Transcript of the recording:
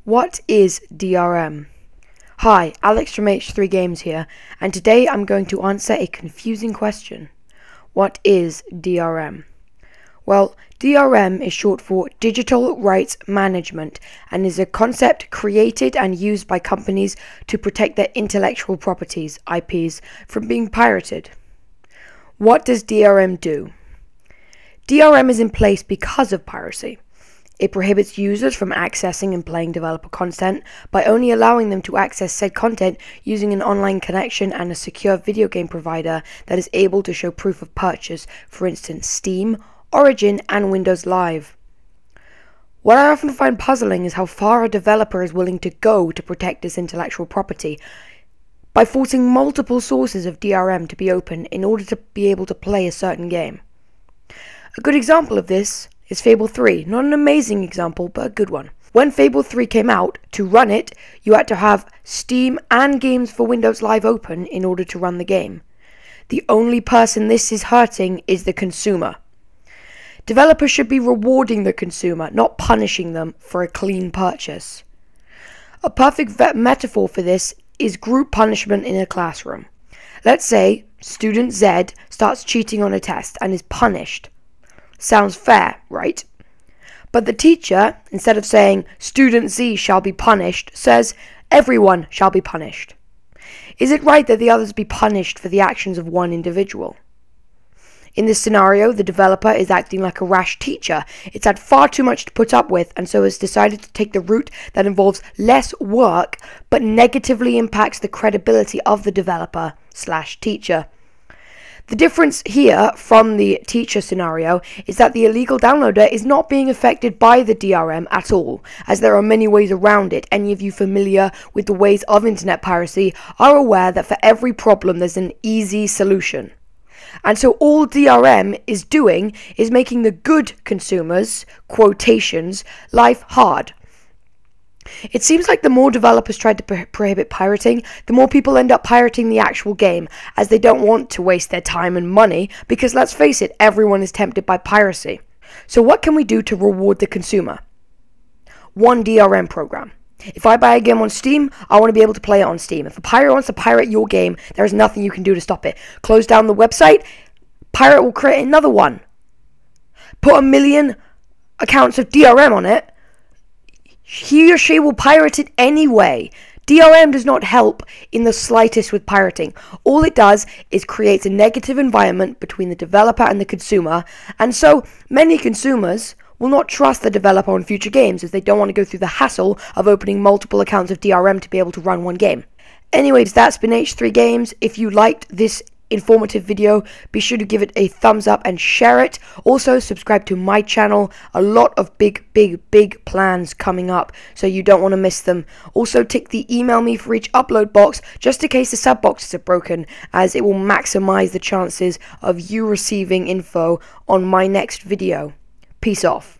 What is DRM? Hi, Alex from H3 Games here, and today I'm going to answer a confusing question. What is DRM? Well, DRM is short for Digital Rights Management and is a concept created and used by companies to protect their intellectual properties, IPs, from being pirated. What does DRM do? DRM is in place because of piracy. It prohibits users from accessing and playing developer content by only allowing them to access said content using an online connection and a secure video game provider that is able to show proof of purchase, for instance Steam, Origin, and Windows Live. What I often find puzzling is how far a developer is willing to go to protect his intellectual property by forcing multiple sources of DRM to be open in order to be able to play a certain game. A good example of this is Fable 3. Not an amazing example, but a good one. When Fable 3 came out, to run it, you had to have Steam and games for Windows Live open in order to run the game. The only person this is hurting is the consumer. Developers should be rewarding the consumer, not punishing them for a clean purchase. A perfect metaphor for this is group punishment in a classroom. Let's say student Z starts cheating on a test and is punished. Sounds fair, right? But the teacher, instead of saying student Z shall be punished, says everyone shall be punished. Is it right that the others be punished for the actions of one individual? In this scenario, the developer is acting like a rash teacher. It's had far too much to put up with and so has decided to take the route that involves less work but negatively impacts the credibility of the developer/teacher. The difference here from the teacher scenario is that the illegal downloader is not being affected by the DRM at all, as there are many ways around it. Any of you familiar with the ways of internet piracy are aware that for every problem there's an easy solution. And so all DRM is doing is making the good consumers, quotations, life hard. It seems like the more developers try to prohibit pirating, the more people end up pirating the actual game, as they don't want to waste their time and money, because let's face it, everyone is tempted by piracy. So what can we do to reward the consumer? One DRM program. If I buy a game on Steam, I want to be able to play it on Steam. If a pirate wants to pirate your game, there is nothing you can do to stop it. Close down the website, pirate will create another one. Put 1 million accounts of DRM on it, he or she will pirate it anyway. DRM does not help in the slightest with pirating. All it does is creates a negative environment between the developer and the consumer, and so many consumers will not trust the developer on future games as they don't want to go through the hassle of opening multiple accounts of DRM to be able to run one game. Anyways, that's been H3 Games. If you liked this informative video, be sure to give it a thumbs up and share it. Also, subscribe to my channel. A lot of big plans coming up, so you don't want to miss them. Also, tick the email me for each upload box, just in case the sub boxes are broken, as it will maximize the chances of you receiving info on my next video. Peace off.